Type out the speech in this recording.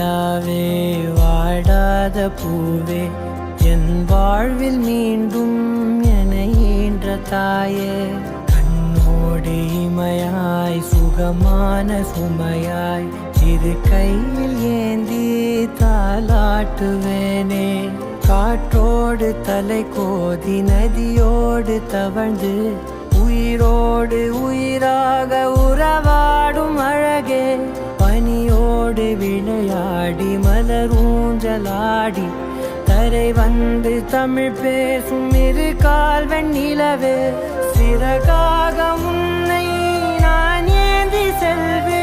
நிலாவே வாடாத பூவே என் வாழ்வில் மீண்டும் என ஈன்ற தாயே கண்ணோடு இமையாய் சுகமான சுமையாய் இரு கையில் ஏந்தி தாலாட்டுவேனே காற்றோடு தலை கோதி நதியோடு தவழ்ந்து உயிரோடு உயிராக உறவாடும் அழகே பனியோடு விளையாடி மலரூஞ்சலாடி தரை வந்து தமிழ் பேசும் இரு கால் வெண்ணிலவே சிறகாக உன்னை நான் ஏந்தி செல்வேன்.